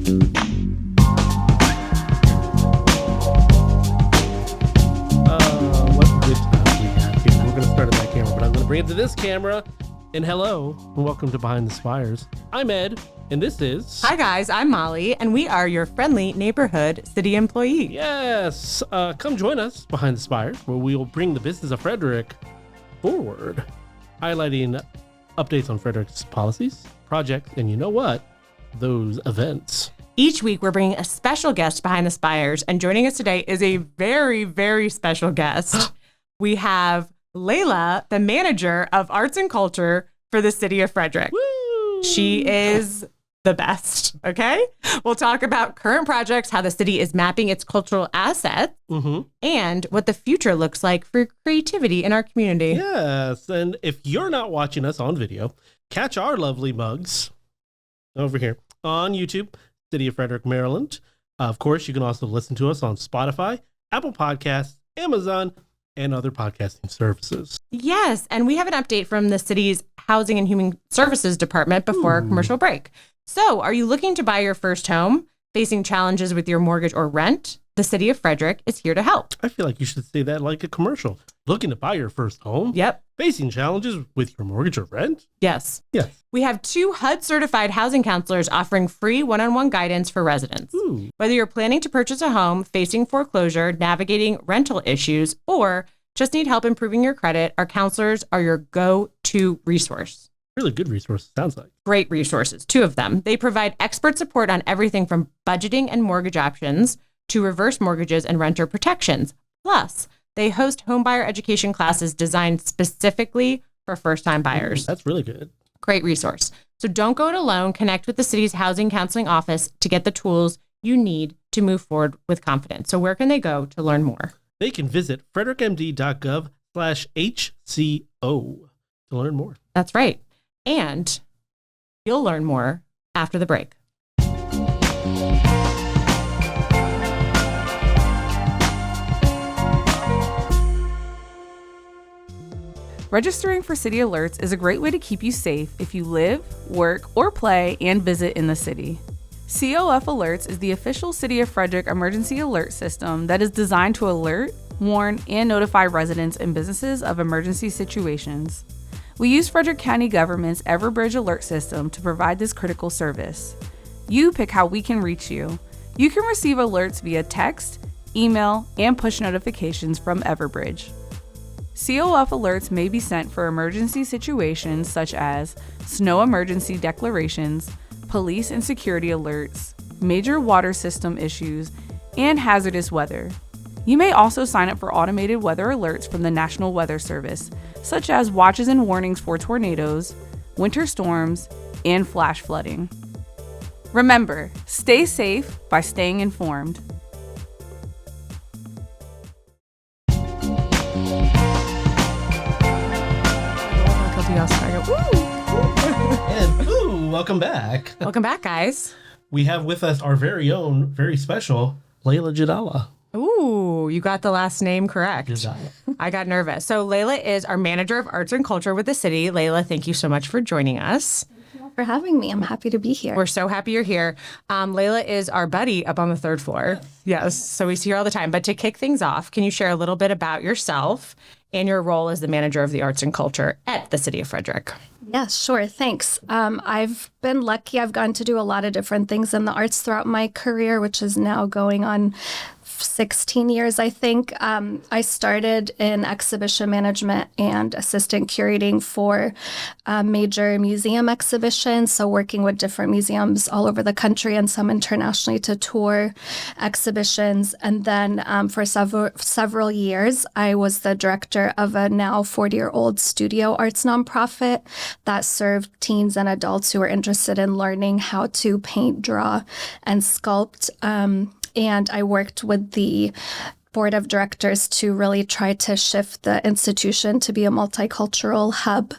What good times we have here. We're going to start at that camera, but I'm going to bring it to this camera. And hello, and welcome to Behind the Spires. I'm Ed, and this is... Hi guys, I'm Molly, and we are your friendly neighborhood city employee. Yes, come join us behind the Spires, where we will bring the business of Frederick forward, highlighting updates on Frederick's policies, projects, and you know what? Those events. Each week, we're bringing a special guest behind the Spires, and joining us today is a very, very special guest. We have Laila, the manager of arts and culture for the City of Frederick. Woo! She is the best, okay? We'll talk about current projects, how the city is mapping its cultural assets, and what the future looks like for creativity in our community. Yes, and if you're not watching us on video, catch our lovely mugs over here on YouTube, City of Frederick, Maryland. Of course, you can also listen to us on Spotify, Apple Podcasts, Amazon, and other podcasting services. Yes, and we have an update from the city's Housing and Human Services Department before our commercial break. So, are you looking to buy your first home, facing challenges with your mortgage or rent? The City of Frederick is here to help. I feel like you should say that like a commercial. Looking to buy your first home? Yep. Facing challenges with your mortgage or rent? Yes. Yes. We have 2 HUD-certified housing counselors offering free one-on-one guidance for residents. Ooh. Whether you're planning to purchase a home, facing foreclosure, navigating rental issues, or just need help improving your credit, our counselors are your go-to resource. Really good resource, sounds like. Great resources, 2 of them. They provide expert support on everything from budgeting and mortgage options to reverse mortgages and renter protections. Plus, they host homebuyer education classes designed specifically for first-time buyers. That's really good. Great resource. So don't go it alone. Connect with the city's housing counseling office to get the tools you need to move forward with confidence. So where can they go to learn more? They can visit frederickmd.gov/HCO to learn more. That's right. And you'll learn more after the break. Registering for City Alerts is a great way to keep you safe if you live, work, or play and visit in the city. COF Alerts is the official City of Frederick emergency alert system that is designed to alert, warn, and notify residents and businesses of emergency situations. We use Frederick County government's Everbridge alert system to provide this critical service. You pick how we can reach you. You can receive alerts via text, email, and push notifications from Everbridge. COF alerts may be sent for emergency situations such as snow emergency declarations, police and security alerts, major water system issues, and hazardous weather. You may also sign up for automated weather alerts from the National Weather Service, such as watches and warnings for tornadoes, winter storms, and flash flooding. Remember, stay safe by staying informed. And welcome back. Welcome back, guys. We have with us our very own, very special Laila Jadallah. Ooh, you got the last name correct. Jadallah. I got nervous. So Laila is our manager of arts and culture with the city. Laila, thank you so much for joining us. For having me. I'm happy to be here. We're so happy you're here. Laila is our buddy up on the 3rd floor. Yes, so we see her all the time. But to kick things off, can you share a little bit about yourself and your role as the manager of the arts and culture at the City of Frederick? Yeah, sure. Thanks. I've been lucky. I've gotten to do a lot of different things in the arts throughout my career, which is now going on 16 years, I think. I started in exhibition management and assistant curating for major museum exhibitions, so working with different museums all over the country and some internationally to tour exhibitions. And then for several years, I was the director of a now 40-year-old studio arts nonprofit that served teens and adults who were interested in learning how to paint, draw, and sculpt. And I worked with the board of directors to really try to shift the institution to be a multicultural hub,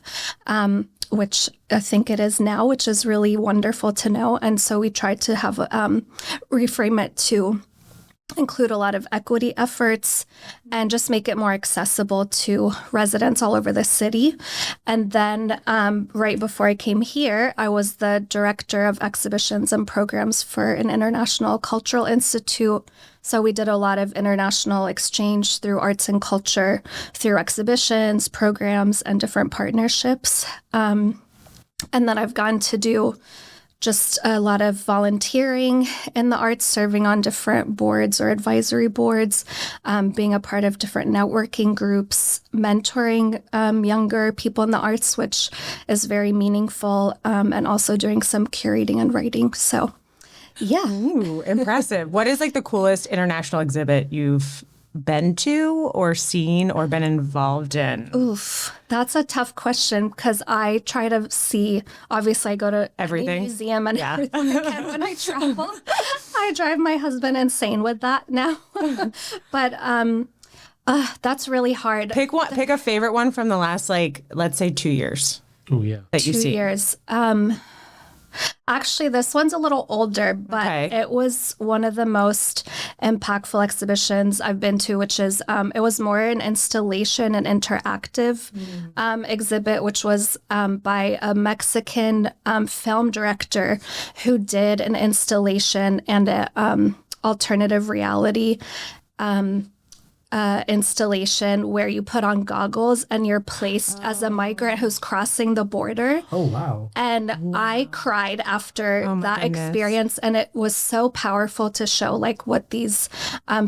which I think it is now, which is really wonderful to know. And so we tried to have reframe it to include a lot of equity efforts, and just make it more accessible to residents all over the city. And then right before I came here, I was the director of exhibitions and programs for an international cultural institute. So we did a lot of international exchange through arts and culture, through exhibitions, programs, and different partnerships. And then I've gone to do just a lot of volunteering in the arts, serving on different boards or advisory boards, being a part of different networking groups, mentoring younger people in the arts, which is very meaningful, and also doing some curating and writing. So, yeah. Ooh, impressive. What is like the coolest international exhibit you've been to or seen or been involved in? Oof, that's a tough question because I try to see, obviously I go to Everything. any museum and everything I can when I travel. I drive my husband insane with that now. But that's really hard. Pick a favorite one from the last, like, let's say 2 years. Oh, yeah. That you 2 see. years. Actually, this one's a little older, but it was one of the most impactful exhibitions I've been to, which is, it was more an installation and interactive exhibit, which was by a Mexican film director who did an installation and an alternative reality installation where you put on goggles and you're placed as a migrant who's crossing the border. Oh, wow. And I cried after that experience. And it was so powerful to show like what these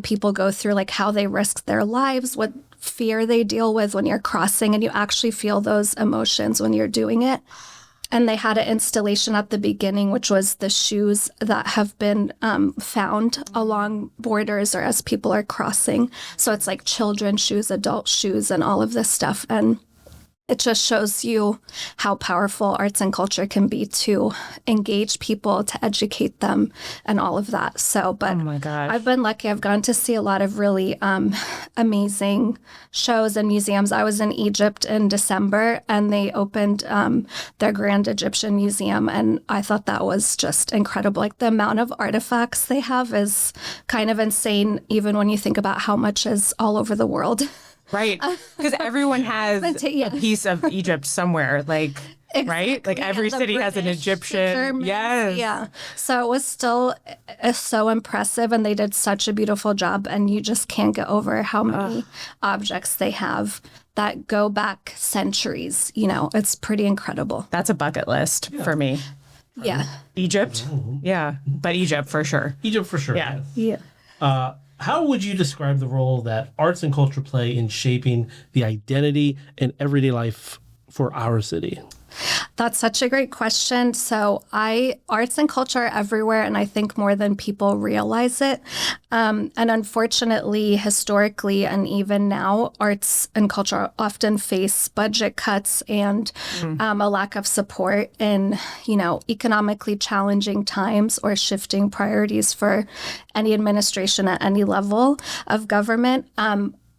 people go through, like how they risk their lives, what fear they deal with when you're crossing, and you actually feel those emotions when you're doing it. And they had an installation at the beginning, which was the shoes that have been found along borders or as people are crossing. So it's like children's shoes, adult shoes, and all of this stuff. And it just shows you how powerful arts and culture can be to engage people, to educate them, and all of that. So, but Oh my gosh. I've been lucky. I've gone to see a lot of really amazing shows and museums. I was in Egypt in December, and they opened their Grand Egyptian Museum, and I thought that was just incredible. Like the amount of artifacts they have is kind of insane, even when you think about how much is all over the world. Right. Because everyone has Yeah. a piece of Egypt somewhere, like, right? Like every Yeah, the city has an British, the Egyptian. Germans, Yes. Yeah. So it was still so impressive, and they did such a beautiful job, and you just can't get over how many objects they have that go back centuries. You know, it's pretty incredible. That's a bucket list for me. Yeah. Egypt. Yeah. But Egypt for sure. Egypt for sure. Yeah. yes. Yeah. How would you describe the role that arts and culture play in shaping the identity and everyday life for our city? That's such a great question. So arts and culture are everywhere, and I think more than people realize it. And unfortunately, historically, and even now, arts and culture often face budget cuts and a lack of support in, economically challenging times or shifting priorities for any administration at any level of government.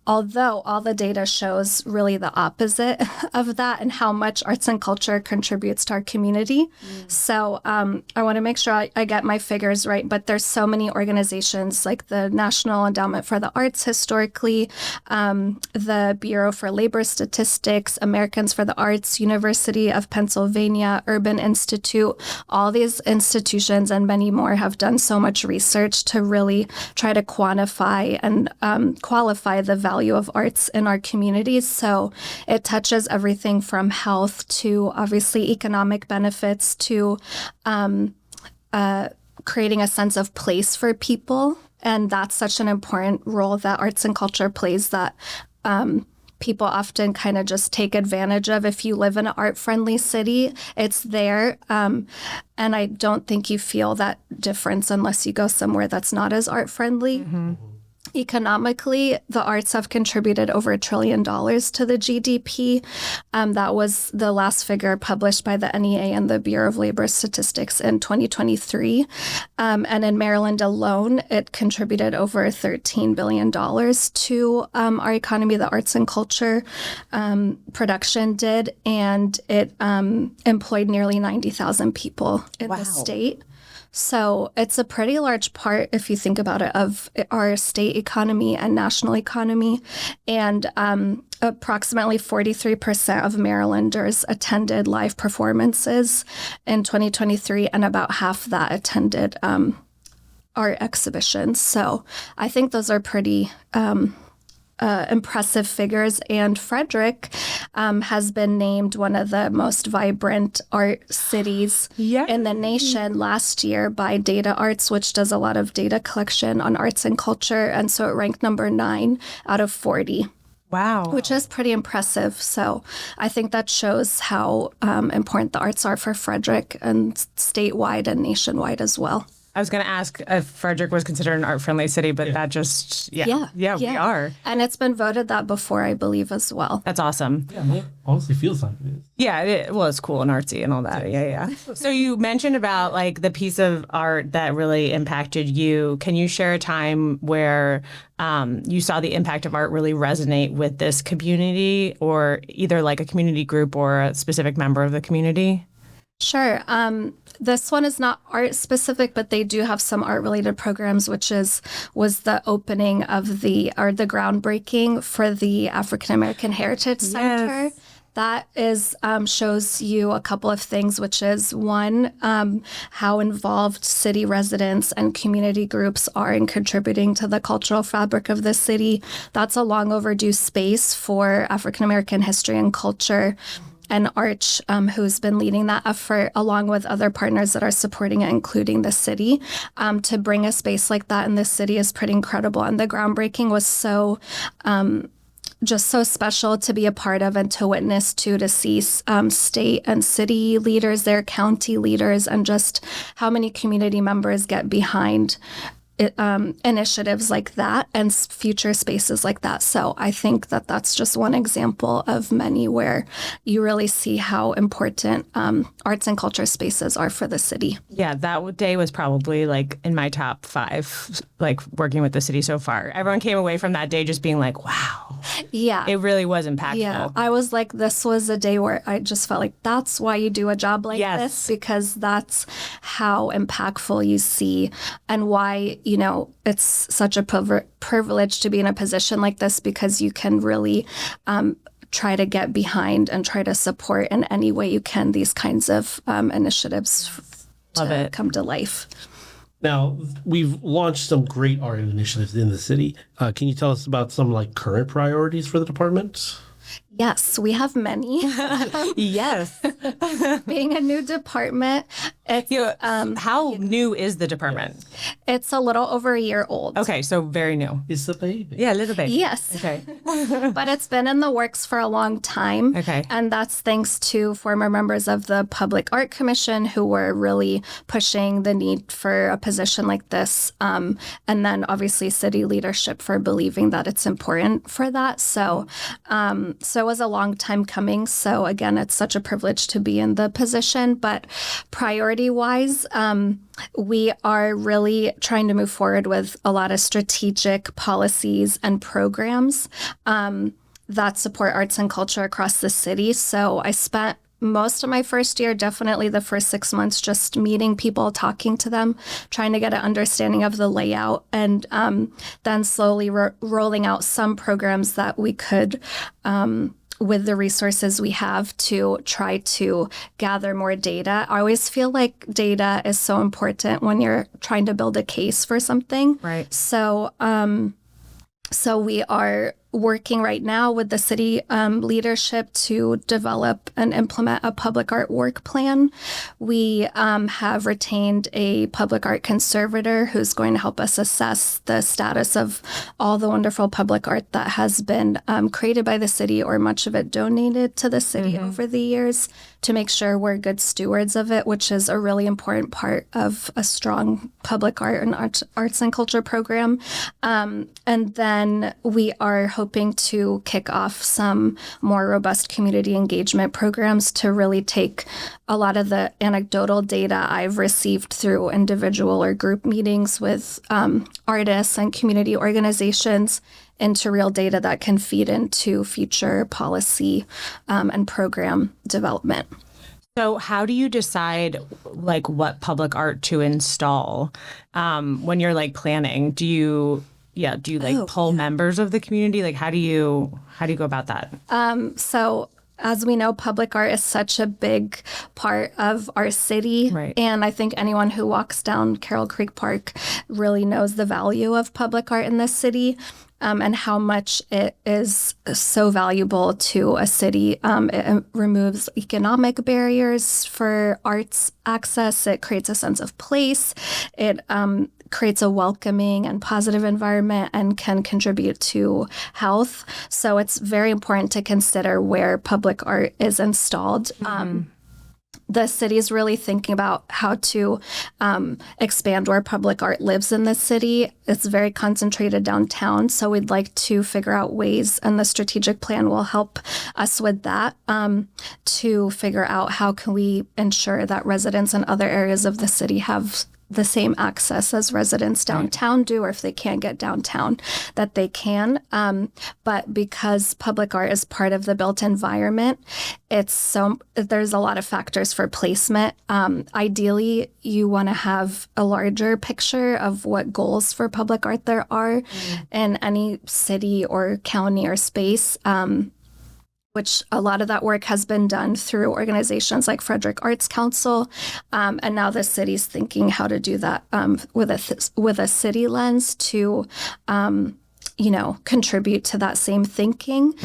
Although all the data shows really the opposite of that and how much arts and culture contributes to our community. So I want to make sure I get my figures right, but there's so many organizations like the National Endowment for the Arts historically, the Bureau for Labor Statistics, Americans for the Arts, University of Pennsylvania, Urban Institute. All these institutions and many more have done so much research to really try to quantify and qualify the value of arts in our communities. So it touches everything from health to obviously economic benefits to creating a sense of place for people. And that's such an important role that arts and culture plays that people often kind of just take advantage of. If you live in an art-friendly city, it's there. And I don't think you feel that difference unless you go somewhere that's not as art-friendly. Mm-hmm. Economically, the arts have contributed over $1 trillion to the GDP. That was the last figure published by the NEA and the Bureau of Labor Statistics in 2023. And in Maryland alone, it contributed over $13 billion to our economy, the arts and culture production did, and it employed nearly 90,000 people in the state. So it's a pretty large part, if you think about it, of our state economy and national economy. And approximately 43% of Marylanders attended live performances in 2023, and about half that attended art exhibitions. So I think those are pretty impressive figures. And Frederick has been named one of the most vibrant art cities in the nation last year by Data Arts, which does a lot of data collection on arts and culture. And so it ranked number 9 out of 40. Wow. Which is pretty impressive. So I think that shows how important the arts are for Frederick and statewide and nationwide as well. I was going to ask if Frederick was considered an art-friendly city, but that just, we are. And it's been voted that before, I believe, as well. That's awesome. Yeah, it honestly feels like it is. Yeah, it's cool and artsy and all that. Yeah. So you mentioned about like the piece of art that really impacted you. Can you share a time where you saw the impact of art really resonate with this community, or either like a community group or a specific member of the community? Sure. This one is not art specific, but they do have some art related programs, which was the opening of the groundbreaking for the African American Heritage Center. That is shows you a couple of things, which is one, how involved city residents and community groups are in contributing to the cultural fabric of the city. That's a long overdue space for African American history and culture. And Arch, who's been leading that effort, along with other partners that are supporting it, including the city, to bring a space like that in the city is pretty incredible. And the groundbreaking was so just so special to be a part of and to witness to see state and city leaders, their county leaders, and just how many community members get behind initiatives like that and future spaces like that. So I think that that's just one example of many where you really see how important arts and culture spaces are for the city. Yeah, that day was probably like in my top 5, like working with the city so far. Everyone came away from that day just being like, wow. Yeah. It really was impactful. Yeah. I was like, this was a day where I just felt like that's why you do a job like this, because that's how impactful you see and why, it's such a privilege to be in a position like this, because you can really try to get behind and try to support in any way you can these kinds of initiatives to come to life. Now, we've launched some great art initiatives in the city. Can you tell us about some current priorities for the department? Yes, we have many. Yes. Being a new department, it's, how new is the department? It's a little over a year old. Okay, so very new. It's a baby. Yeah, a little baby. Yes. Okay. But it's been in the works for a long time. Okay. And that's thanks to former members of the Public Art Commission who were really pushing the need for a position like this. And then obviously city leadership for believing that it's important for that. So it was a long time coming. So again, it's such a privilege to be in the position. But priority-wise, we are really trying to move forward with a lot of strategic policies and programs that support arts and culture across the city. So I spent most of my first year, definitely the first 6 months, just meeting people, talking to them, trying to get an understanding of the layout, and then slowly rolling out some programs that we could, with the resources we have, to try to gather more data. I always feel like data is so important when you're trying to build a case for something. Right. So we are working right now with the city leadership to develop and implement a public art work plan. We have retained a public art conservator who's going to help us assess the status of all the wonderful public art that has been created by the city, or much of it donated to the city over the years, to make sure we're good stewards of it, which is a really important part of a strong public art and arts and culture program. And then we are hoping to kick off some more robust community engagement programs to really take a lot of the anecdotal data I've received through individual or group meetings with artists and community organizations into real data that can feed into future policy and program development. So how do you decide like what public art to install when you're like planning? Do you like pull members of the community? Like how do you go about that? So as we know, public art is such a big part of our city. Right. And I think anyone who walks down Carroll Creek Park really knows the value of public art in this city. And how much it is so valuable to a city. It removes economic barriers for arts access. It creates a sense of place. It creates a welcoming and positive environment and can contribute to health. So it's very important to consider where public art is installed. The city is really thinking about how to expand where public art lives in the city. It's very concentrated downtown, so we'd like to figure out ways, and the strategic plan will help us with that, to figure out how can we ensure that residents in other areas of the city have the same access as residents downtown do, or if they can't get downtown, that they can. But because public art is part of the built environment, there's a lot of factors for placement. Ideally, you want to have a larger picture of what goals for public art there are in any city or county or space. Which a lot of that work has been done through organizations like Frederick Arts Council. And now the city's thinking how to do that with a city lens to, contribute to that same thinking.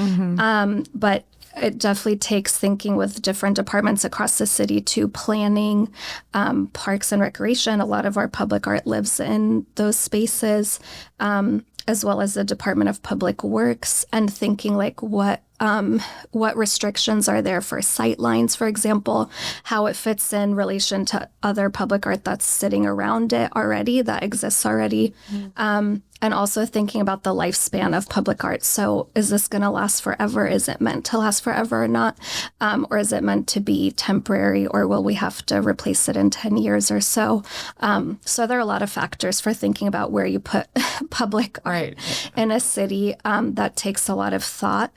But it definitely takes thinking with different departments across the city to planning, parks and recreation. A lot of our public art lives in those spaces, as well as the Department of Public Works, and thinking like what restrictions are there for sight lines, for example, how it fits in relation to other public art that's sitting around it already, that exists already. And also thinking about the lifespan of public art. So is this going to last forever? Is it meant to last forever or not? Or is it meant to be temporary, or will we have to replace it in 10 years or so? So there are a lot of factors for thinking about where you put public art in a city. That takes a lot of thought.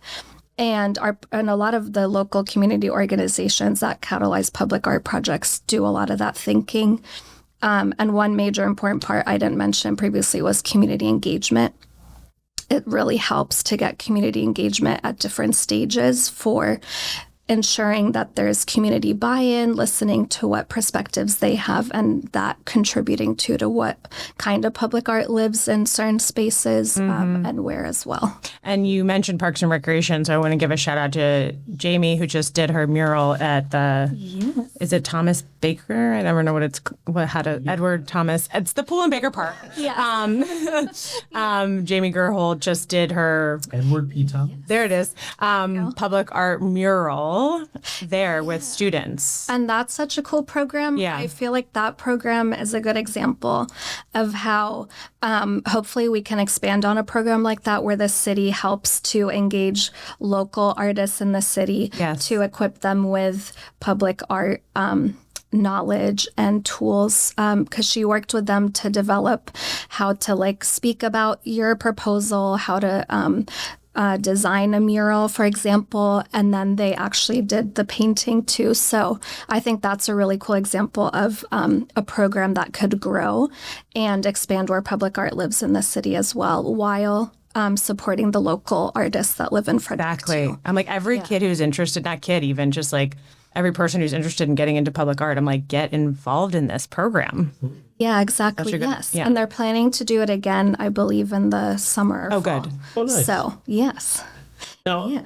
And a lot of the local community organizations that catalyze public art projects do a lot of that thinking. And one major important part I didn't mention previously was community engagement. It really helps to get community engagement at different stages for ensuring that there's community buy-in, listening to what perspectives they have, and that contributing to what kind of public art lives in certain spaces and where as well. And you mentioned Parks and Recreation, so I want to give a shout out to Jamie, who just did her mural at the, is it Thomas Baker? I never know Edward Thomas. It's the pool in Baker Park. Yeah. Jamie Gerhold just did her Edward P. Thomas. There it is. Public art mural there with students. And that's such a cool program. Yeah. I feel like that program is a good example of how hopefully we can expand on a program like that, where the city helps to engage local artists in the city to equip them with public art knowledge and tools, because she worked with them to develop how to speak about your proposal, how to design a mural, for example, and then they actually did the painting too. So I think that's a really cool example of a program that could grow and expand where public art lives in the city as well, while supporting the local artists that live in Frederick. Exactly. Too. I'm like, every kid who's interested, not kid even, just like every person who's interested in getting into public art, I'm like, get involved in this program. Yeah, exactly. Yes. And they're planning to do it again, I believe, in the summer. Oh, fall. Good. Oh, nice. So, yes. Now,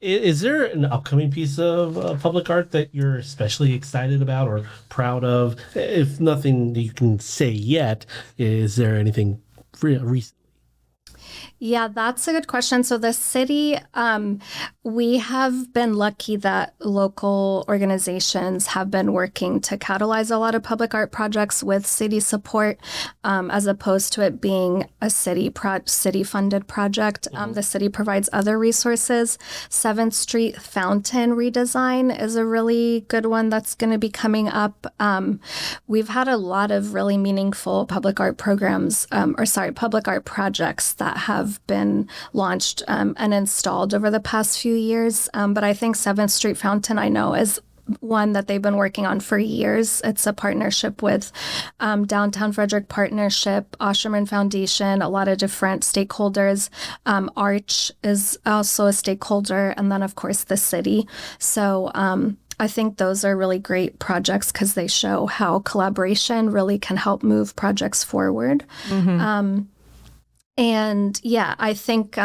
is there an upcoming piece of public art that you're especially excited about or proud of? If nothing you can say yet, is there anything recent? Yeah, that's a good question. So the city, we have been lucky that local organizations have been working to catalyze a lot of public art projects with city support, as opposed to it being a city-funded project. The city provides other resources. 7th Street Fountain redesign is a really good one that's going to be coming up. We've had a lot of really meaningful public art public art projects that have been launched and installed over the past few years. But I think 7th Street Fountain, I know, is one that they've been working on for years. It's a partnership with Downtown Frederick Partnership, Osherman Foundation, a lot of different stakeholders. Arch is also a stakeholder, and then, of course, the city. So I think those are really great projects because they show how collaboration really can help move projects forward. And yeah, I think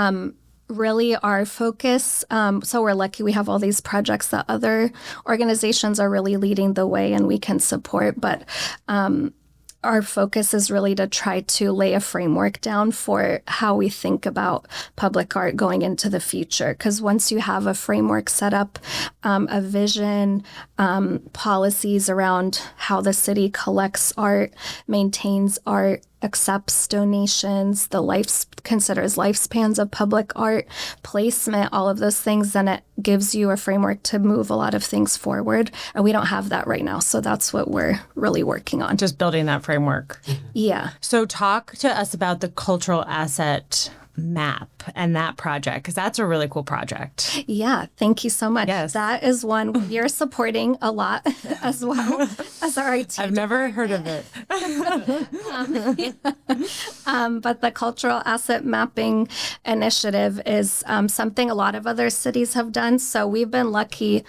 really our focus, so we're lucky we have all these projects that other organizations are really leading the way and we can support, but our focus is really to try to lay a framework down for how we think about public art going into the future. Because once you have a framework set up, a vision, policies around how the city collects art, maintains art, accepts donations, considers lifespans of public art, placement, all of those things, then it gives you a framework to move a lot of things forward. And we don't have that right now. So that's what we're really working on. Just building that framework. Yeah. So talk to us about the cultural asset map and that project, because that's a really cool project. Yeah, thank you so much. Yes. That is one you're supporting a lot as well as our IT. I've never heard of it. But the cultural asset mapping initiative is something a lot of other cities have done. So we've been lucky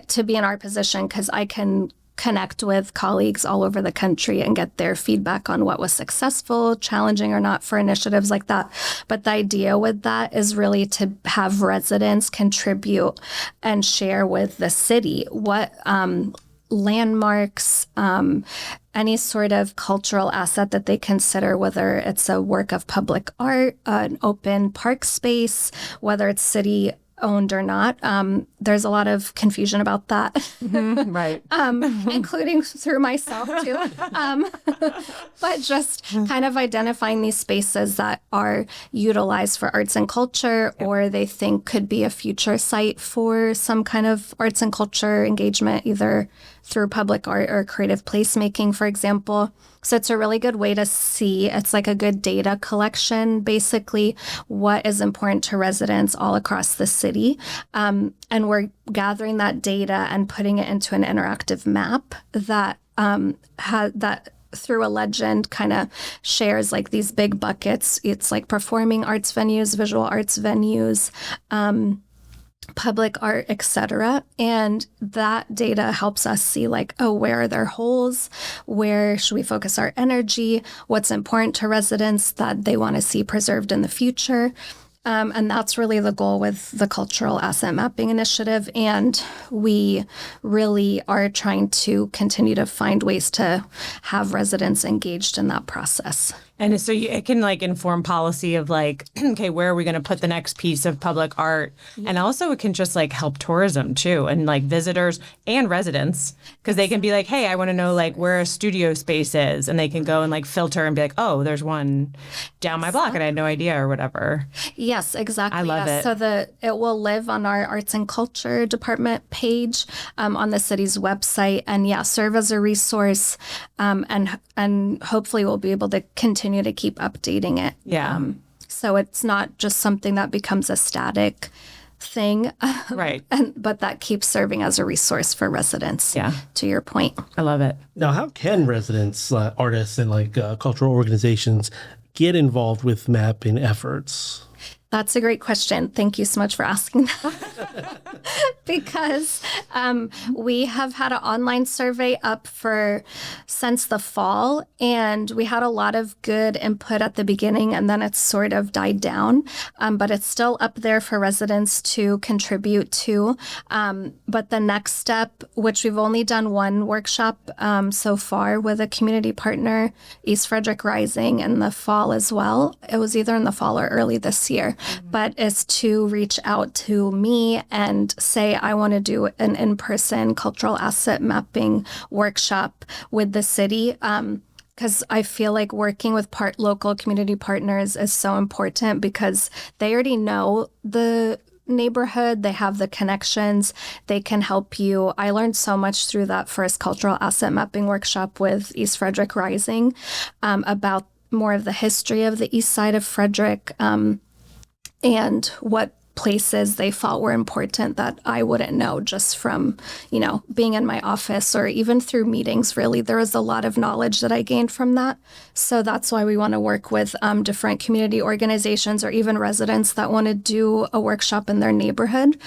to be in our position because I can connect with colleagues all over the country and get their feedback on what was successful, challenging or not for initiatives like that. But the idea with that is really to have residents contribute and share with the city what landmarks, any sort of cultural asset that they consider, whether it's a work of public art, an open park space, whether it's city owned or not. There's a lot of confusion about that. Right. Including through myself too. But just kind of identifying these spaces that are utilized for arts and culture, or they think could be a future site for some kind of arts and culture engagement, either through public art or creative placemaking, for example. So it's a really good way to see. It's like a good data collection, basically, what is important to residents all across the city. And we're gathering that data and putting it into an interactive map that that through a legend kind of shares like these big buckets. It's like performing arts venues, visual arts venues, public art, etc. And that data helps us see like, oh, where are there holes? Where should we focus our energy? What's important to residents that they want to see preserved in the future? And that's really the goal with the Cultural Asset Mapping Initiative. And we really are trying to continue to find ways to have residents engaged in that process. And so it can like inform policy of like, okay, where are we going to put the next piece of public art? Yeah. And also it can just like help tourism too, and like visitors and residents, because they can be like, hey, I want to know like where a studio space is, and they can go and like filter and be like, oh, there's one down my block and I had no idea or whatever. Yes, exactly. I love it. So it will live on our Arts and Culture Department page on the city's website, and serve as a resource, and hopefully we'll be able to continue to keep updating it. Yeah. So it's not just something that becomes a static thing. Right. But that keeps serving as a resource for residents. Yeah. To your point. I love it. Now, how can residents, artists, and cultural organizations get involved with mapping efforts? That's a great question. Thank you so much for asking that. Because we have had an online survey up since the fall, and we had a lot of good input at the beginning, and then it's sort of died down. But it's still up there for residents to contribute to. But the next step, which we've only done one workshop so far with a community partner, East Frederick Rising, in the fall as well. It was either in the fall or early this year. But is to reach out to me and say, I want to do an in-person cultural asset mapping workshop with the city. Because I feel like working with local community partners is so important, because they already know the neighborhood, they have the connections, they can help you. I learned so much through that first cultural asset mapping workshop with East Frederick Rising about more of the history of the east side of Frederick, and what places they thought were important that I wouldn't know just from, being in my office or even through meetings. Really, there was a lot of knowledge that I gained from that. So that's why we want to work with different community organizations or even residents that want to do a workshop in their neighborhood.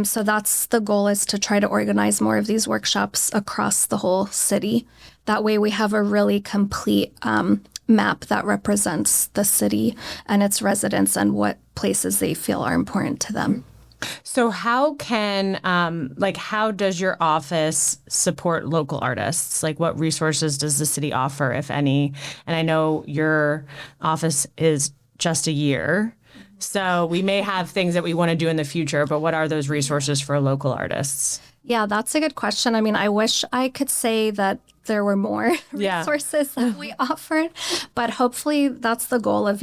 So that's the goal, is to try to organize more of these workshops across the whole city. That way we have a really complete map that represents the city and its residents and what places they feel are important to them. So how can, how does your office support local artists? Like, what resources does the city offer, if any? And I know your office is just a year, so we may have things that we want to do in the future, but what are those resources for local artists? Yeah, that's a good question. I mean, I wish I could say that there were more resources that we offered, but hopefully that's the goal of,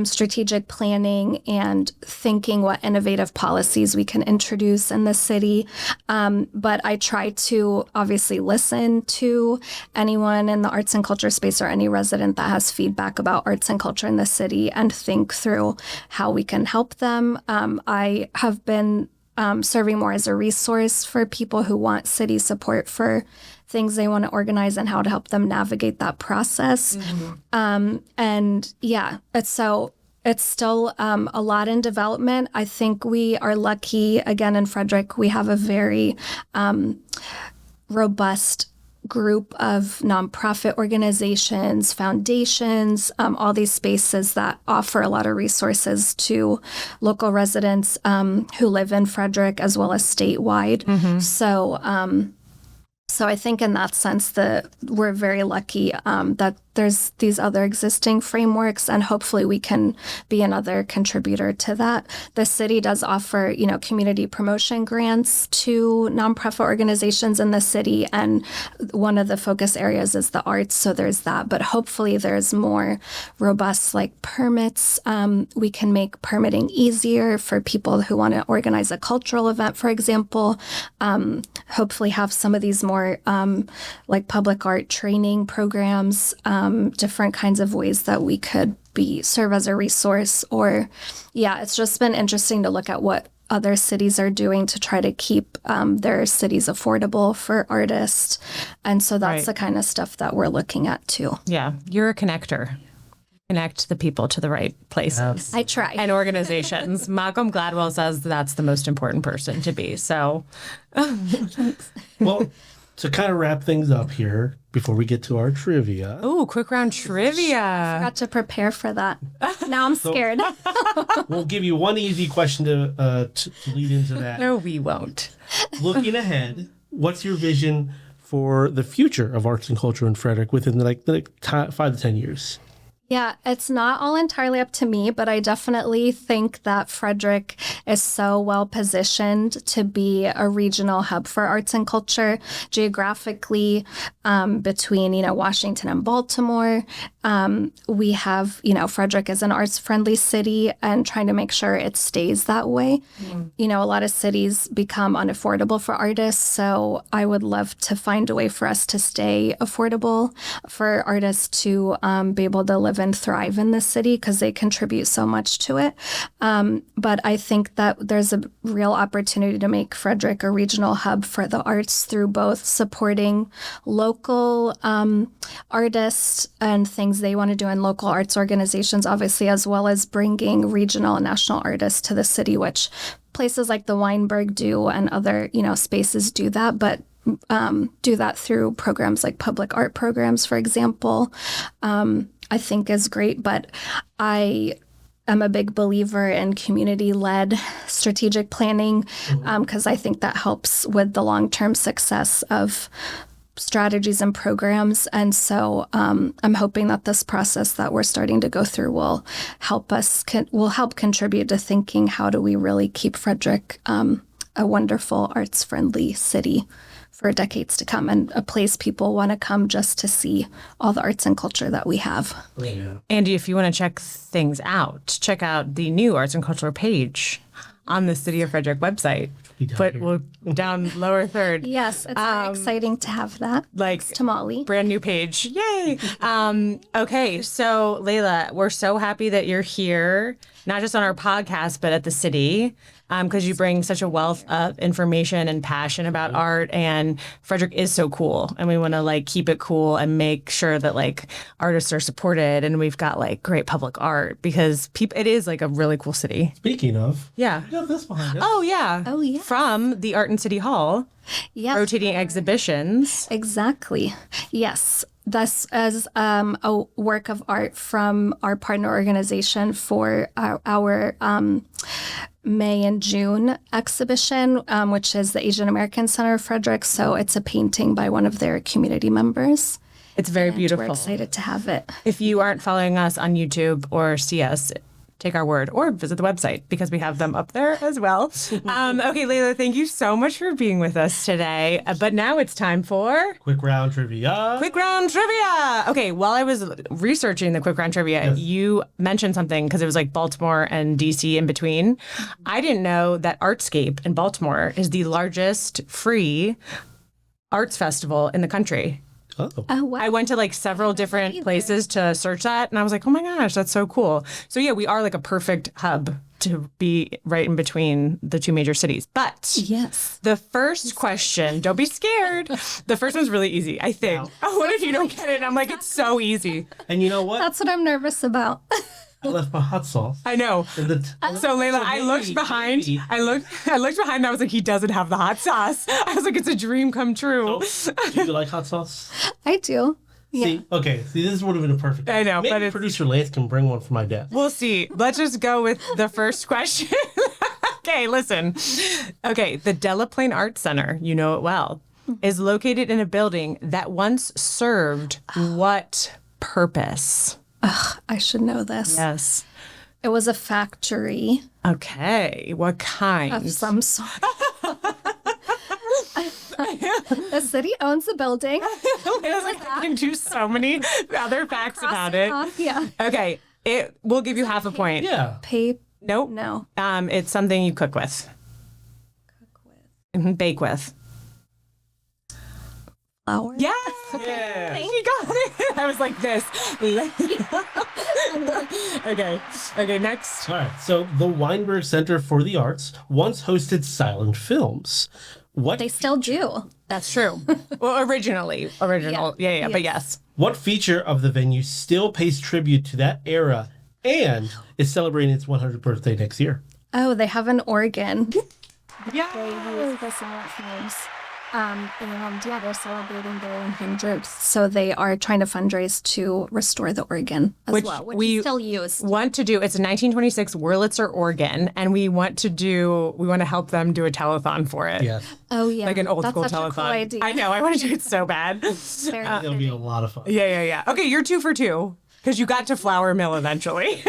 strategic planning and thinking what innovative policies we can introduce in the city. But I try to obviously listen to anyone in the arts and culture space or any resident that has feedback about arts and culture in the city and think through how we can help them. I have been serving more as a resource for people who want city support for things they want to organize and how to help them navigate that process. It's still a lot in development. I think we are lucky, again, in Frederick, we have a very robust group of nonprofit organizations, foundations, all these spaces that offer a lot of resources to local residents who live in Frederick as well as statewide. So I think in that sense that we're very lucky that there's these other existing frameworks, and hopefully we can be another contributor to that. The city does offer, community promotion grants to nonprofit organizations in the city, and one of the focus areas is the arts, so there's that. But hopefully there's more robust permits. We can make permitting easier for people who want to organize a cultural event, for example. Hopefully have some of these more public art training programs, different kinds of ways that we could serve as a resource. Or, it's just been interesting to look at what other cities are doing to try to keep their cities affordable for artists. And so that's the kind of stuff that we're looking at too. Yeah, you're a connector. Connect the people to the right places. I try. And organizations. Malcolm Gladwell says that's the most important person to be. So, well, to kind of wrap things up here before we get to our trivia. Oh, quick round trivia. I forgot to prepare for that. Now I'm scared. We'll give you one easy question to lead into that. No, we won't. Looking ahead, what's your vision for the future of arts and culture in Frederick within the 5 to 10 years? Yeah, it's not all entirely up to me, but I definitely think that Frederick is so well positioned to be a regional hub for arts and culture geographically between, Washington and Baltimore. We have, Frederick is an arts-friendly city and trying to make sure it stays that way. A lot of cities become unaffordable for artists, so I would love to find a way for us to stay affordable for artists to be able to live and thrive in the city because they contribute so much to it. But I think that there's a real opportunity to make Frederick a regional hub for the arts through both supporting local artists and things they want to do in local arts organizations, obviously, as well as bringing regional and national artists to the city, which places like the Weinberg do and other, spaces do that, but do that through programs like public art programs, for example, I think is great. But I am a big believer in community-led strategic planning because I think that helps with the long-term success of strategies and programs. And so I'm hoping that this process that we're starting to go through will help contribute to thinking, how do we really keep Frederick a wonderful arts-friendly city for decades to come, and a place people want to come just to see all the arts and culture that we have. Yeah. Andy, if you want to check things out, check out the new arts and culture page on the City of Frederick website. We'll down lower third. Yes, it's very exciting to have that. Like Thanks to Molly. Brand new page. Yay. Okay. So Laila, we're so happy that you're here, not just on our podcast, but at the city. Because you bring such a wealth of information and passion about art, and Frederick is so cool, and we want to like keep it cool and make sure that like artists are supported, and we've got like great public art because it is like a really cool city. Speaking of, Yeah. we got this behind us. Oh yeah. Oh, yeah. From the Art in City Hall, Yes. rotating exhibitions. Exactly. Yes. This is a work of art from our partner organization for our May and June exhibition, which is the Asian American Center of Frederick. So it's a painting by one of their community members. It's very And beautiful. We're excited to have it. If you aren't following us on YouTube or see us, take our word or visit the website because we have them up there as well. Okay, Laila, thank you so much for being with us today. But now it's time for Quick round trivia. Quick Round Trivia. Okay, while I was researching the Quick Round Trivia, you mentioned something because it was like Baltimore and DC in between. I didn't know that Artscape in Baltimore is the largest free arts festival in the country. Oh. Oh, wow. I went to like several different places to search that, and I was like, oh my gosh, that's so cool. So yeah, we are like a perfect hub to be right in between the two major cities. But Yes. the first question, don't be scared. The first one's really easy, I think. Oh, what if you don't get it? And I'm like, it's so easy. And you know what? That's what I'm nervous about. I left my hot sauce. I know. in the So Laila, I looked behind. maybe. I looked behind. And I was like, he doesn't have the hot sauce. I was like, it's a dream come true. Do you like hot sauce? I do. Yeah. See, okay. See, this would have been a perfect. I know, Maybe but it's- producer Lance can bring one for my desk. We'll see. Let's just go with the first question. Okay, listen. Okay, the Delaplane Art Center, you know it well, is located in a building that once served what purpose? I should know this. Yes. It was a factory Okay, what kind? of some sort. The city owns the building. I was like, I can do so many other facts about it. Yeah. Okay, we'll give you half a point. Yeah. Paper. Nope. No. It's something you cook with. Bake with. Flour. Yeah. Yeah. You got it. I was like this. Okay, next. All right. So the Weinberg Center for the Arts once hosted silent films. What They still do. That's true. Well, original. Yeah, but yes. What feature of the venue still pays tribute to that era and is celebrating its 100th birthday next year? Oh, they have an organ. Yeah. They use the silent films. And yeah, they're celebrating their 100th. So they are trying to fundraise to restore the organ as well, which we is still used. want to do. It's a 1926 Wurlitzer organ, and we want to help them do a telethon for it. Yes. Oh, yeah. Like an old That's school such a telethon. cool idea. I know. I want to do it so bad. Very It'll be a lot of fun. Yeah. Okay, you're 2 for 2 because you got to Flour Mill eventually.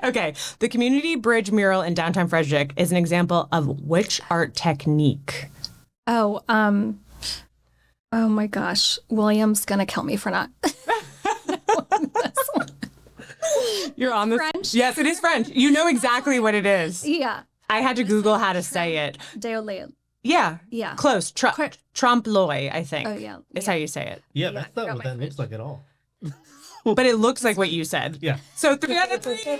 Okay, the Community Bridge mural in downtown Frederick is an example of which art technique? Oh, oh my gosh. William's going to kill me for not. You're on the French? Yes, it is French. You know exactly what it is. Yeah. I had to Google how to say it. Déolé. Yeah. Yeah. Close. Trompe-l'oeil, I think. Oh, yeah. Is how you say it. Yeah, that's not got what my that looks like at all. But it looks like what you said. Yeah. So 3 out of 3. Yay,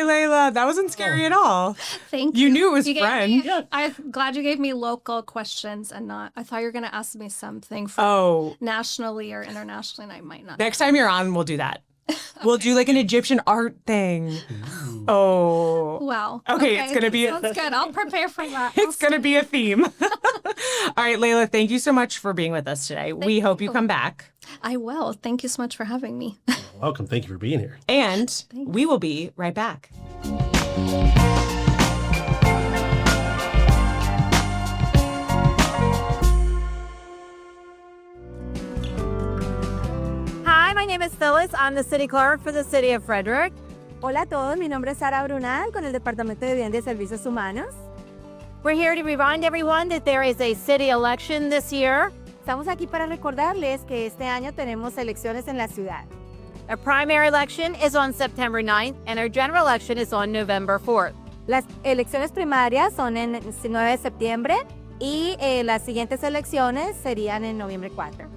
Layla. That wasn't scary at all. Thank You you. knew it was gave French. me- I'm glad you gave me local questions and not. I thought you were going to ask me something from Oh, nationally or internationally, and I might not. next time you're on, we'll do that. We'll do like an Egyptian art thing. Oh. Wow. Okay, it's gonna be a- Sounds good. I'll prepare for that. It's going to be a theme. All right, Layla, thank you so much for being with us today. We hope you come back. I will. Thank you so much for having me. Welcome. Thank you for being here. And we will be right back. Hi, my name is Phyllis. I'm the city clerk for the City of Frederick. Hola a todos, mi nombre es Sara Brunal con el Departamento de Vivienda y Servicios Humanos. We're here to remind everyone that there is a city election this year. Estamos aquí para recordarles que este año tenemos elecciones en la ciudad. Our primary election is on September 9th, and our general election is on November 4th. Las elecciones primarias son en el 9 de septiembre y las siguientes elecciones serían en noviembre 4.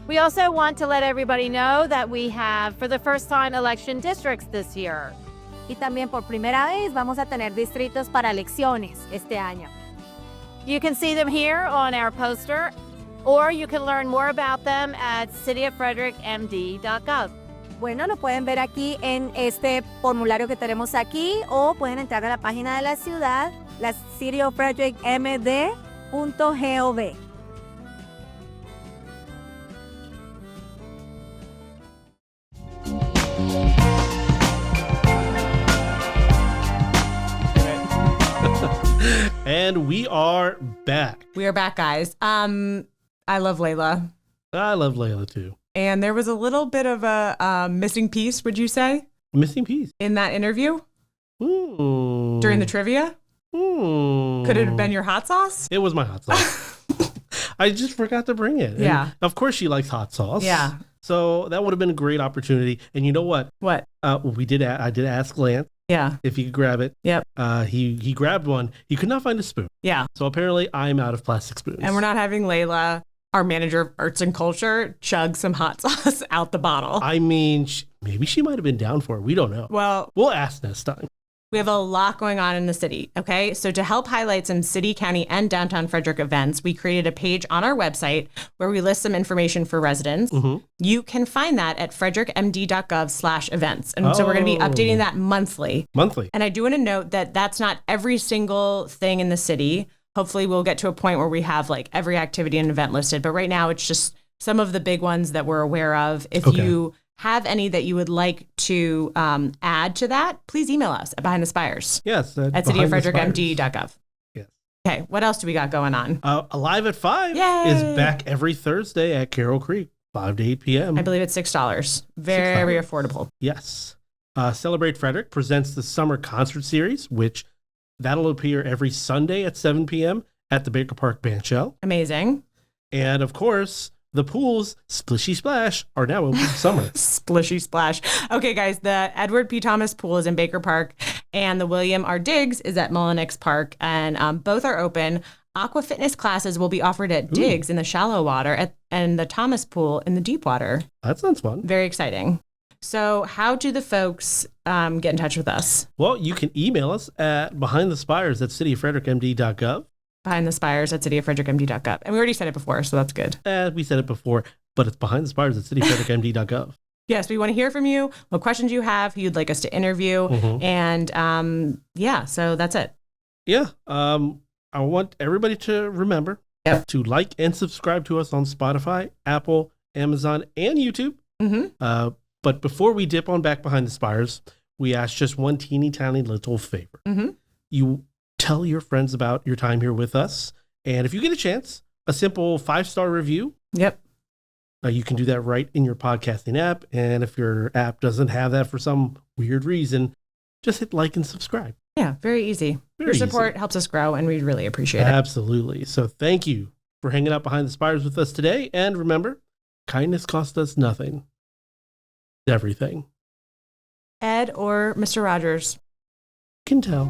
We also want to let everybody know that we have, for the first time, election districts this year. Y también por primera vez vamos a tener distritos para elecciones este año. You can see them here on our poster, or you can learn more about them at cityoffrederickmd.gov. Bueno, lo pueden ver aquí en este formulario que tenemos aquí o pueden entrar a la página de la ciudad, la cityoffrederickmd.gov. And we are back. We are back, guys. I love Laila. I love Laila too. And there was a little bit of a missing piece, would you say, Missing piece. in that interview Ooh. during the trivia? Ooh. Could it have been your hot sauce? It was my hot sauce. I just forgot to bring it. And Yeah. of course she likes hot sauce. Yeah. So that would have been a great opportunity. And you know what? What? I did ask Lance Yeah. if he could grab it. Yep. He grabbed one. He could not find a spoon. Yeah. So apparently I'm out of plastic spoons. And we're not having Laila, our manager of arts and culture, chug some hot sauce out the bottle. I mean, maybe she might have been down for it. We don't know. Well, We'll ask next time. we have a lot going on in the city, okay? So to help highlight some city, county, and downtown Frederick events, we created a page on our website where we list some information for residents. Mm-hmm. You can find that at frederickmd.gov/events. And so we're going to be updating that monthly. Monthly. And I do want to note that that's not every single thing in the city. Hopefully we'll get to a point where we have like every activity and event listed. But right now it's just some of the big ones that we're aware of. If Okay. you have any that you would like to add to that, please email us at Behind the Spires Yes. at cityoffrederickmd.gov. Yes. Okay, what else do we got going on? Alive at 5 Yay! is back every Thursday at Carroll Creek, 5 to 8 p.m. I believe it's $6. Very affordable. Yes. Celebrate Frederick presents the summer concert series, which that'll appear every Sunday at 7 p.m. at the Baker Park Band Shell. Amazing. And of course, the pools, Splishy Splash, are now open for summer. Splishy splash. Okay, guys, the Edward P. Thomas Pool is in Baker Park, and the William R. Diggs is at Mullenix Park, and both are open. Aqua fitness classes will be offered at Diggs in the shallow water and the Thomas Pool in the deep water. That sounds fun. Very exciting. So how do the folks get in touch with us? Well, you can email us at behindthespires@cityoffrederickmd.gov. Behind the Spires at cityoffrederickmd.gov. And we already said it before, so that's good. And we said it before, but it's behindthespires@cityoffrederickmd.gov. Yes, we want to hear from you, what questions you have, who you'd like us to interview. Mhm. And yeah, so that's it. Yeah. I want everybody to remember to like and subscribe to us on Spotify, Apple, Amazon, and YouTube. Mm-hmm. But before we dip on back behind the Spires, we ask just one teeny tiny little favor. Mm-hmm. You tell your friends about your time here with us. And if you get a chance, a simple 5-star review. Yep. You can do that right in your podcasting app. And if your app doesn't have that for some weird reason, just hit like and subscribe. Yeah, very easy. Very Your support helps us grow, and we really appreciate it. Absolutely. So thank you for hanging out behind the Spires with us today. And remember, kindness costs us nothing. Everything. Ed or Mr. Rogers? Can tell.